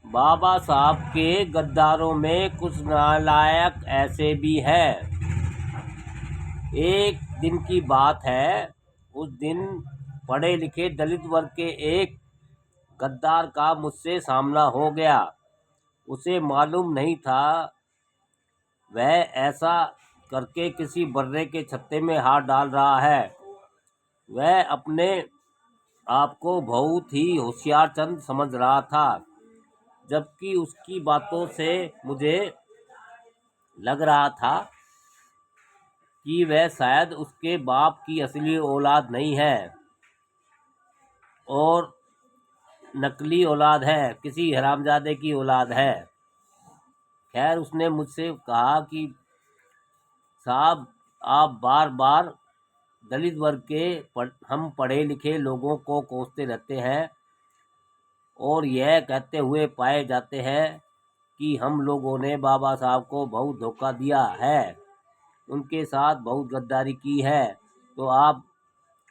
बाबा साहब के गद्दारों में कुछ नालायक ऐसे भी हैं। एक दिन की बात है, उस दिन पढ़े लिखे दलित वर्ग के एक गद्दार का मुझसे सामना हो गया। उसे मालूम नहीं था वह ऐसा करके किसी बर्रे के छत्ते में हाथ डाल रहा है। वह अपने आप को बहुत ही होशियार चंद समझ रहा था, जबकि उसकी बातों से मुझे लग रहा था कि वह शायद उसके बाप की असली औलाद नहीं है और नकली औलाद है, किसी हरामजादे की औलाद है। खैर, उसने मुझसे कहा कि साहब, आप बार बार दलित वर्ग के हम पढ़े लिखे लोगों को कोसते रहते हैं और यह कहते हुए पाए जाते हैं कि हम लोगों ने बाबा साहब को बहुत धोखा दिया है, उनके साथ बहुत गद्दारी की है। तो आप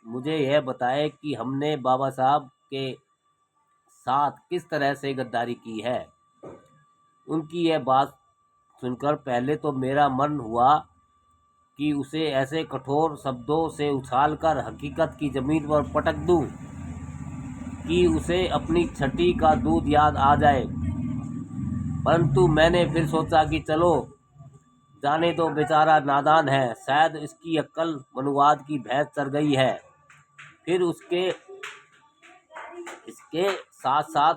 मुझे यह बताएं कि हमने बाबा साहब के साथ किस तरह से गद्दारी की है। उनकी यह बात सुनकर पहले तो मेरा मन हुआ कि उसे ऐसे कठोर शब्दों से उछालकर हकीकत की जमीन पर पटक दूं कि उसे अपनी छठी का दूध याद आ जाए, परंतु मैंने फिर सोचा कि चलो जाने दो, बेचारा नादान है, शायद इसकी अक्ल मनुवाद की भैंस चढ़ गई है। फिर इसके साथ साथ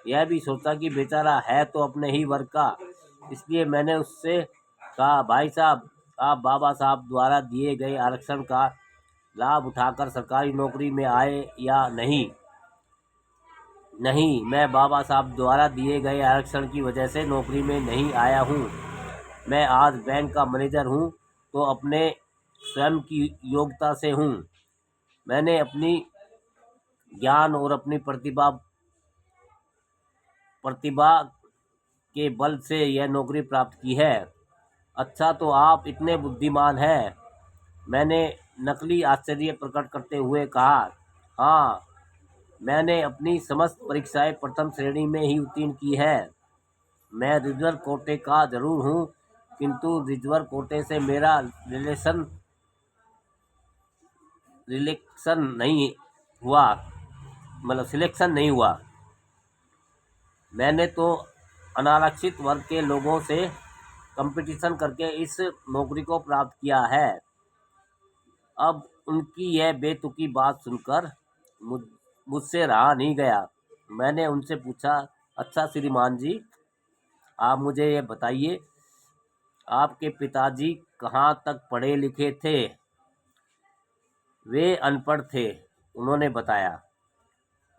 यह भी सोचा कि बेचारा है तो अपने ही वर्ग का, इसलिए मैंने उससे कहा, भाई साहब, आप बाबा साहब द्वारा दिए गए आरक्षण का लाभ उठाकर सरकारी नौकरी में आए या नहीं? नहीं, मैं बाबा साहब द्वारा दिए गए आरक्षण की वजह से नौकरी में नहीं आया हूँ। मैं आज बैंक का मैनेजर हूँ तो अपने स्वयं की योग्यता से हूँ। मैंने अपनी ज्ञान और अपनी प्रतिभा के बल से यह नौकरी प्राप्त की है। अच्छा, तो आप इतने बुद्धिमान हैं? मैंने नकली आश्चर्य प्रकट करते हुए कहा। हाँ, मैंने अपनी समस्त परीक्षाएं प्रथम श्रेणी में ही उत्तीर्ण की है। मैं रिजर्व कोटे का जरूर हूँ, किंतु रिजर्व कोटे से मेरा सिलेक्शन नहीं हुआ। मैंने तो अनारक्षित वर्ग के लोगों से कंपटीशन करके इस नौकरी को प्राप्त किया है। अब उनकी यह बेतुकी बात सुनकर मुझसे रहा नहीं गया। मैंने उनसे पूछा, अच्छा श्रीमान जी, आप मुझे ये बताइए, आपके पिताजी कहाँ तक पढ़े लिखे थे? वे अनपढ़ थे, उन्होंने बताया।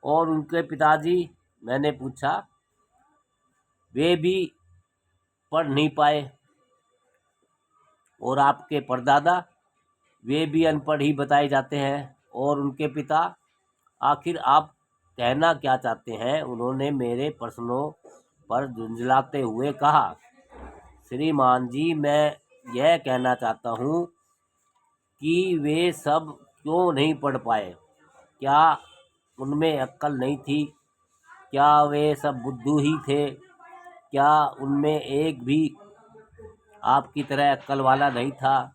और उनके पिताजी? मैंने पूछा। वे भी पढ़ नहीं पाए। और आपके परदादा? वे भी अनपढ़ ही बताए जाते हैं। और उनके पिता? आखिर आप कहना क्या चाहते हैं? उन्होंने मेरे प्रश्नों पर झुंझलाते हुए कहा। श्रीमान जी, मैं यह कहना चाहता हूँ कि वे सब क्यों नहीं पढ़ पाए? क्या उनमें अक्ल नहीं थी? क्या वे सब बुद्धू ही थे? क्या उनमें एक भी आपकी तरह अक्ल वाला नहीं था?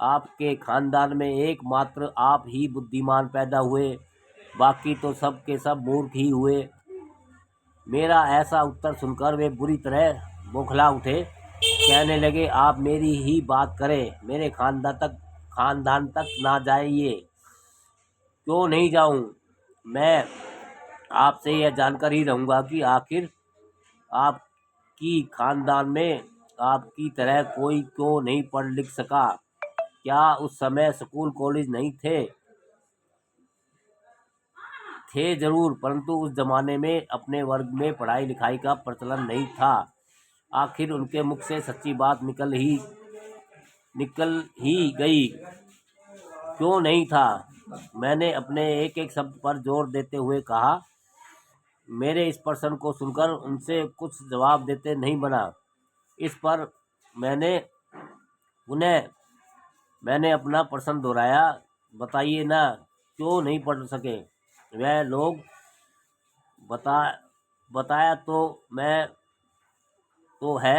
आपके खानदान में एकमात्र आप ही बुद्धिमान पैदा हुए, बाकी तो सब के सब मूर्ख ही हुए। मेरा ऐसा उत्तर सुनकर वे बुरी तरह बौखला उठे। कहने लगे, आप मेरी ही बात करें, मेरे खानदान तक ना जाइए। क्यों नहीं जाऊं? मैं आपसे यह जानकर ही रहूंगा कि आखिर आपकी खानदान में आपकी तरह कोई क्यों नहीं पढ़ लिख सका। क्या उस समय स्कूल कॉलेज नहीं थे? थे जरूर, परंतु उस जमाने में अपने वर्ग में पढ़ाई लिखाई का प्रचलन नहीं था। आखिर उनके मुख से सच्ची बात निकल ही गई। क्यों नहीं था? मैंने अपने एक एक शब्द पर जोर देते हुए कहा। मेरे इस प्रश्न को सुनकर उनसे कुछ जवाब देते नहीं बना। इस पर मैंने अपना प्रश्न दोहराया। बताइए ना, क्यों नहीं पढ़ सके? वह लोग बताया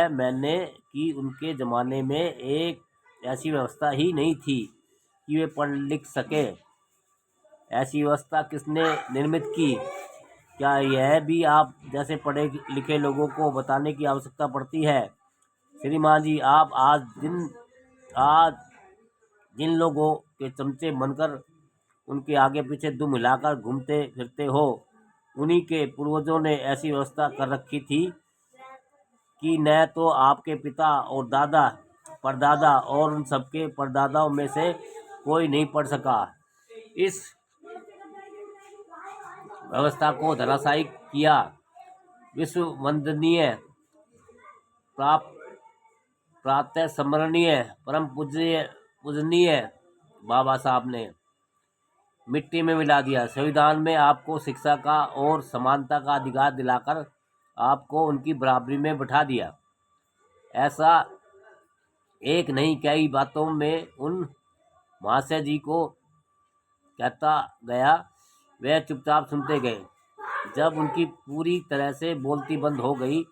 मैंने कि उनके ज़माने में एक ऐसी व्यवस्था ही नहीं थी कि वे पढ़ लिख सके। ऐसी व्यवस्था किसने निर्मित की? क्या यह भी आप जैसे पढ़े लिखे लोगों को बताने की आवश्यकता पड़ती है? श्रीमान जी, आप आज जिन लोगों के चमचे बनकर उनके आगे पीछे दुम हिलाकर घूमते फिरते हो, उन्हीं के पूर्वजों ने ऐसी व्यवस्था कर रखी थी कि न तो आपके पिता और दादा, परदादा और उन सबके परदादाओं में से कोई नहीं पढ़ सका। इस व्यवस्था को धराशायी किया विश्व वंदनीय, प्रातः स्मरणीय, परम पूजनीय बाबा साहब ने मिट्टी में मिला दिया। संविधान में आपको शिक्षा का और समानता का अधिकार दिलाकर आपको उनकी बराबरी में बैठा दिया। ऐसा एक नहीं कई बातों में उन महाशय जी को कहता गया, वे चुपचाप सुनते गए। जब उनकी पूरी तरह से बोलती बंद हो गई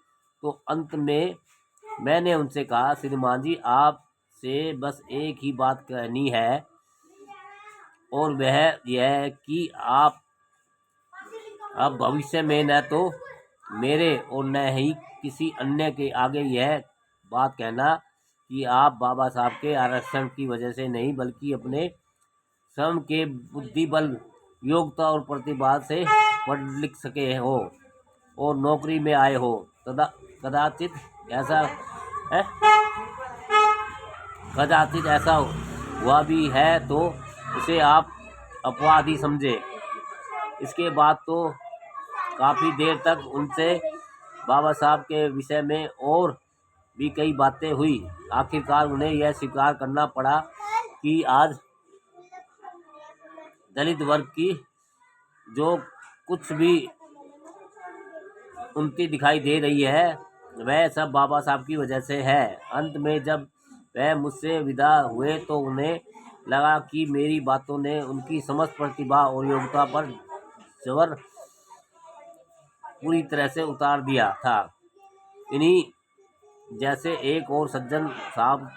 तो अंत में मैंने उनसे कहा, श्रीमान जी, आपसे बस एक ही बात कहनी है, और वह यह है कि आप अब भविष्य में न तो मेरे और न ही किसी अन्य के आगे यह बात कहना कि आप बाबा साहब के आरक्षण की वजह से नहीं, बल्कि अपने स्वयं के बुद्धि बल, योग्यता और प्रतिभा से पढ़ लिख सके हो और नौकरी में आए हो। कदाचित ऐसा है, कदाचित ऐसा हुआ भी है तो उसे आप अपवाद ही समझे। इसके बाद तो काफ़ी देर तक उनसे बाबा साहब के विषय में और भी कई बातें हुई। आखिरकार उन्हें यह स्वीकार करना पड़ा कि आज दलित वर्ग की जो कुछ भी उन्नति दिखाई दे रही है, वह सब बाबा साहब की वजह से है। अंत में जब वह मुझसे विदा हुए तो उन्हें लगा कि मेरी बातों ने उनकी समस्त प्रतिभा और योग्यता पर जबर पूरी तरह से उतार दिया था। इन्हीं जैसे एक और सज्जन साहब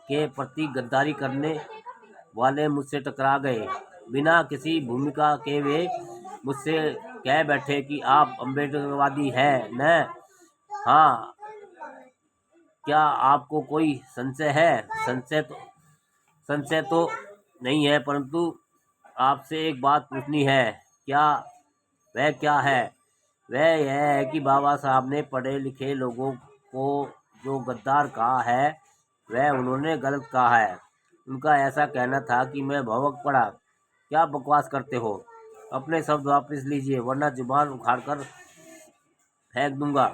के प्रति गद्दारी करने वाले मुझसे टकरा गए। बिना किसी भूमिका के वे मुझसे कह बैठे कि आप अम्बेडकरवादी हैं न? हाँ, क्या आपको कोई संशय है? संशय तो नहीं है, परंतु आपसे एक बात पूछनी है। वह क्या है? वह यह है कि बाबा साहब ने पढ़े लिखे लोगों को जो गद्दार कहा है, वह उन्होंने गलत कहा है। उनका ऐसा कहना था कि मैं भवक पड़ा। क्या बकवास करते हो? अपने शब्द वापस लीजिए, वरना जुबान उखाड़कर फेंक दूंगा।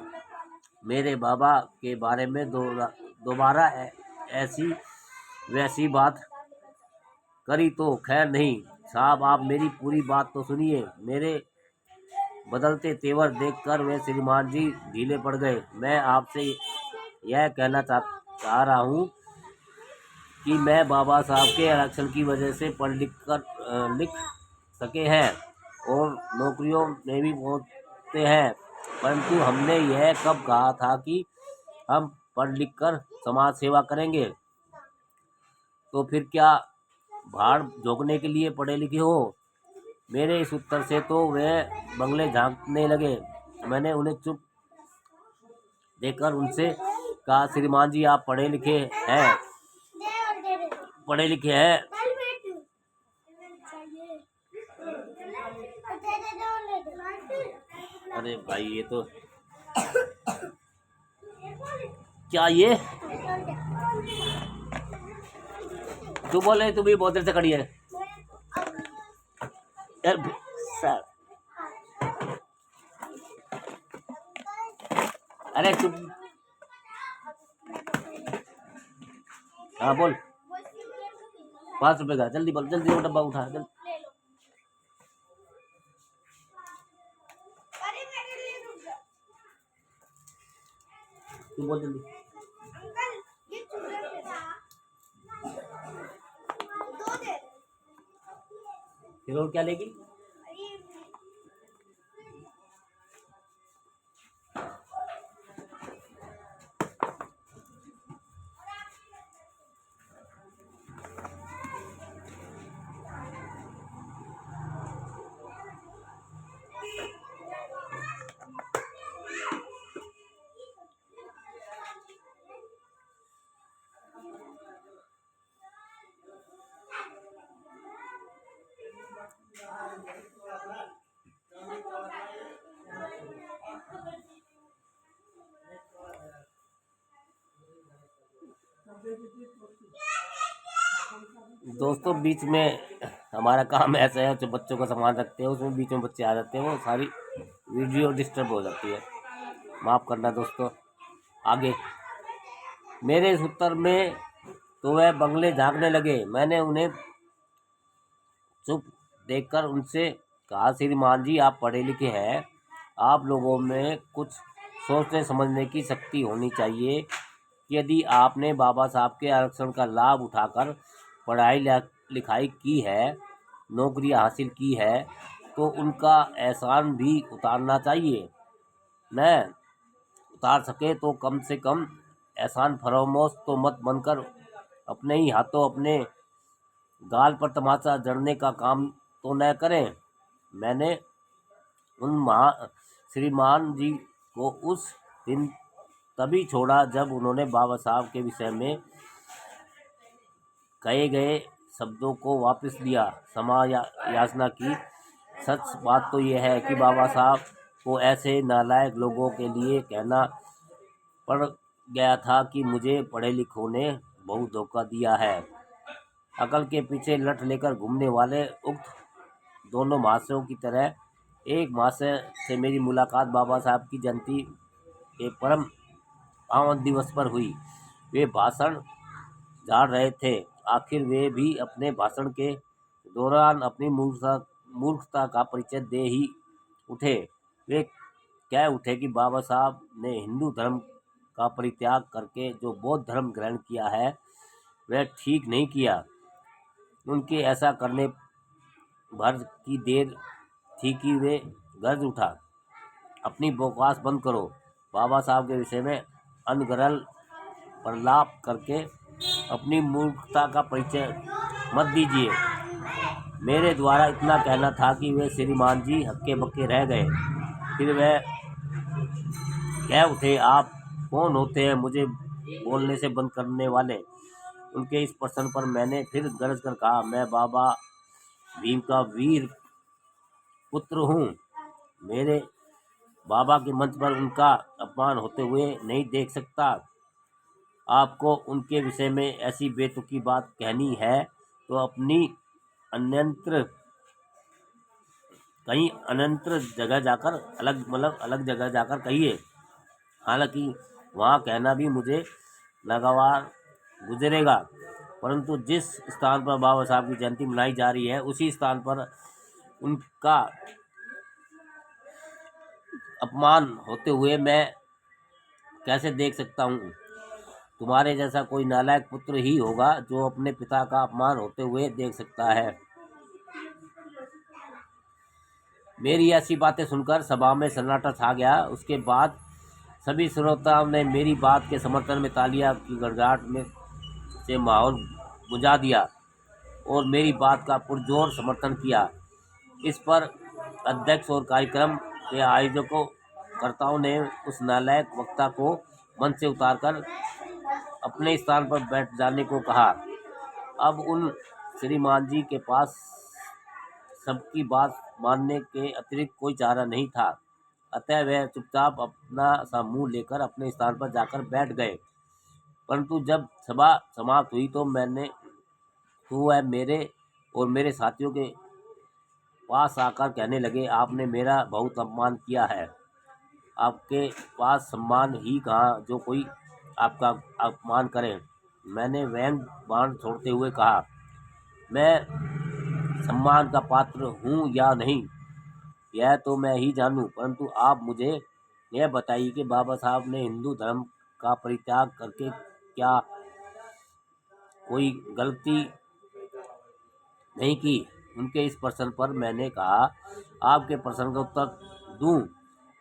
मेरे बाबा के बारे में दोबारा ऐसी वैसी बात करी तो खैर नहीं। साहब, आप मेरी पूरी बात तो सुनिए। मेरे बदलते तेवर देखकर वे श्रीमान जी ढीले पड़ गए। मैं आपसे यह कहना चाह रहा हूँ कि मैं बाबा साहब के आरक्षण की वजह से पढ़ लिख सके हैं और नौकरियों में भी पहुँचते हैं, परंतु हमने यह कब कहा था कि हम पढ़ लिख कर समाज सेवा करेंगे? तो फिर क्या भाड़ झोंकने के लिए पढ़े लिखे हो? मेरे इस उत्तर से तो वे बंगले झांकने लगे। मैंने उन्हें चुप देखकर उनसे कहा, श्रीमान जी, आप पढ़े लिखे हैं? अरे भाई, ये तो क्या ये तू बोले, तू भी बहुत देर से खड़ी है यार सर। अरे चुप। हाँ बोल। 5 रुपए का, जल्दी बोल, जल्दी वो डब्बा उठा जल्दी। तू बोल जल्दी। फिर और क्या लेगी? दोस्तों बीच में हमारा काम ऐसा है, जो बच्चों का सामान रखते हैं उसमें बीच में बच्चे आ जाते हैं, वो सारी वीडियो डिस्टर्ब हो जाती है, माफ़ करना दोस्तों। आगे मेरे इस उत्तर में तो वह बंगले झांकने लगे। मैंने उन्हें चुप देखकर उनसे कहा, श्रीमान जी आप पढ़े लिखे हैं, आप लोगों में कुछ सोचने समझने की शक्ति होनी चाहिए। यदि आपने बाबा साहब के आरक्षण का लाभ उठाकर पढ़ाई लिखाई की है, नौकरी हासिल की है, तो उनका एहसान भी उतारना चाहिए। न उतार सके तो कम से कम एहसान फरामोश तो मत बनकर अपने ही हाथों अपने गाल पर तमाचा जड़ने का काम तो न करें। मैंने उन श्रीमान जी को उस दिन तभी छोड़ा जब उन्होंने बाबा साहब के विषय में कहे गए शब्दों को वापस लिया, क्षमा याचना की। सच बात तो यह है कि बाबा साहब को ऐसे नालायक लोगों के लिए कहना पड़ गया था कि मुझे पढ़े लिखों ने बहुत धोखा दिया है। अकल के पीछे लठ लेकर घूमने वाले उक्त दोनों महाशयों की तरह एक महाशय से मेरी मुलाकात बाबा साहब की जयंती के परम पावन दिवस पर हुई। वे भाषण झाड़ रहे थे। आखिर वे भी अपने भाषण के दौरान अपनी मूर्खता का परिचय दे ही उठे। वे कह उठे कि बाबा साहब ने हिंदू धर्म का परित्याग करके जो बौद्ध धर्म ग्रहण किया है वह ठीक नहीं किया। उनके ऐसा करने भर की देर थी कि वे गर्ज उठा, अपनी बकवास बंद करो। बाबा साहब के विषय में अनगरल प्रलाप करके अपनी मूर्खता का परिचय मत दीजिए। मेरे द्वारा इतना कहना था कि वे श्रीमान जी हक्के बक्के रह गए। फिर वह कह उठे, आप कौन होते हैं मुझे बोलने से बंद करने वाले? उनके इस प्रश्न पर मैंने फिर गरज कर कहा, मैं बाबा भीम का वीर पुत्र हूँ। मेरे बाबा के मंच पर उनका अपमान होते हुए नहीं देख सकता। आपको उनके विषय में ऐसी बेतुकी बात कहनी है तो अपनी कहीं अन्यत्र जगह जाकर अलग जगह जाकर कहिए। हालांकि वहाँ कहना भी मुझे नागवार गुजरेगा, परंतु जिस स्थान पर बाबा साहब की जयंती मनाई जा रही है उसी स्थान पर उनका अपमान होते हुए मैं कैसे देख सकता हूँ? तुम्हारे जैसा कोई नालायक पुत्र ही होगा जो अपने पिता का अपमान होते हुए देख सकता है। मेरी ऐसी बातें सुनकर सभा में सन्नाटा छा गया। उसके बाद सभी श्रोताओं ने मेरी बात के समर्थन में तालियां की गड़गड़ाहट में से माहौल बुझा दिया और मेरी बात का पुरजोर समर्थन किया। इस पर अध्यक्ष और कार्यक्रम के कर्ताओं ने उस नालायक वक्ता को मंच से उतारकर अपने स्थान पर बैठ जाने को कहा। अब उन श्रीमान जी के पास सबकी बात मानने के अतिरिक्त कोई चारा नहीं था, अतः वह चुपचाप अपना सा मुंह लेकर अपने स्थान पर जाकर बैठ गए। परंतु जब सभा समाप्त हुई तो वह मेरे और मेरे साथियों के पास आकर कहने लगे, आपने मेरा बहुत अपमान किया है। आपके पास सम्मान ही कहाँ जो कोई आपका अपमान करे। मैंने व्यंग बाण छोड़ते हुए कहा, मैं सम्मान का पात्र हूँ या नहीं यह तो मैं ही जानूं, परंतु आप मुझे यह बताइए कि बाबा साहब ने हिंदू धर्म का परित्याग करके क्या कोई गलती नहीं की? उनके इस प्रश्न पर मैंने कहा, आपके प्रश्न का उत्तर दूं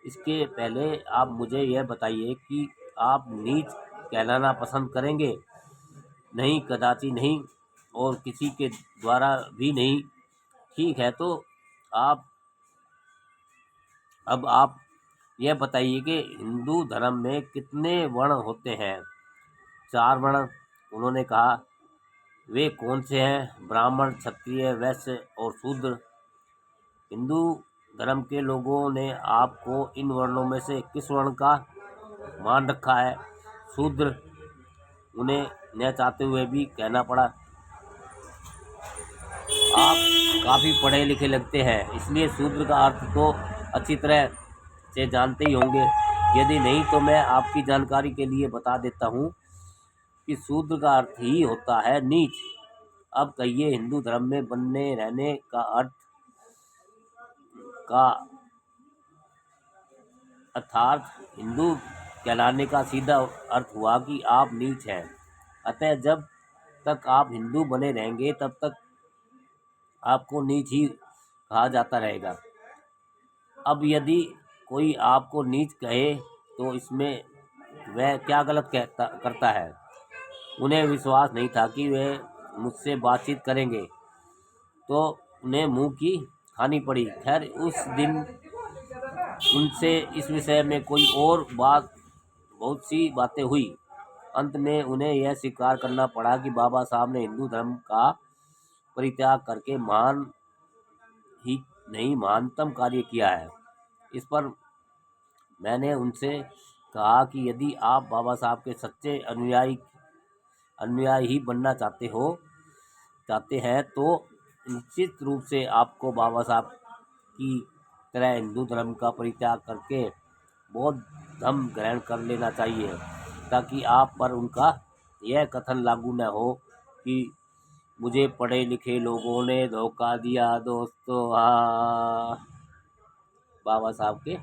इसके पहले आप मुझे यह बताइए कि आप नीच कहलाना पसंद करेंगे? नहीं, कदापि नहीं, और किसी के द्वारा भी नहीं। ठीक है, तो अब आप यह बताइए कि हिंदू धर्म में कितने वर्ण होते हैं? 4 वर्ण। उन्होंने कहा, वे कौन से हैं? ब्राह्मण, क्षत्रिय, वैश्य और शूद्र। हिंदू धर्म के लोगों ने आपको इन वर्णों में से किस वर्ण का मान रखा है? शूद्र। उन्हें न चाहते हुए भी कहना पड़ा। आप काफ़ी पढ़े लिखे लगते हैं, इसलिए शूद्र का अर्थ तो अच्छी तरह से जानते ही होंगे। यदि नहीं तो मैं आपकी जानकारी के लिए बता देता हूँ कि शूद्र का अर्थ ही होता है नीच। अब कहिए, हिंदू धर्म में बनने रहने का अर्थ का अर्थात हिंदू कहलाने का सीधा अर्थ हुआ कि आप नीच हैं। अतः जब तक आप हिंदू बने रहेंगे तब तक आपको नीच ही कहा जाता रहेगा। अब यदि कोई आपको नीच कहे तो इसमें वह क्या गलत करता है। उन्हें विश्वास नहीं था कि वे मुझसे बातचीत करेंगे, तो उन्हें मुंह की खानी पड़ी। खैर, उस दिन उनसे इस विषय में कोई और बहुत सी बातें हुई। अंत में उन्हें यह स्वीकार करना पड़ा कि बाबा साहब ने हिंदू धर्म का परित्याग करके महान ही नहीं महानतम कार्य किया है। इस पर मैंने उनसे कहा कि यदि आप बाबा साहब के सच्चे अनुयायी ही बनना चाहते हैं तो निश्चित रूप से आपको बाबा साहब की तरह हिंदू धर्म का परित्याग करके बौद्ध धर्म ग्रहण कर लेना चाहिए, ताकि आप पर उनका यह कथन लागू न हो कि मुझे पढ़े लिखे लोगों ने धोखा दिया। दोस्तों, हाँ, बाबा साहब के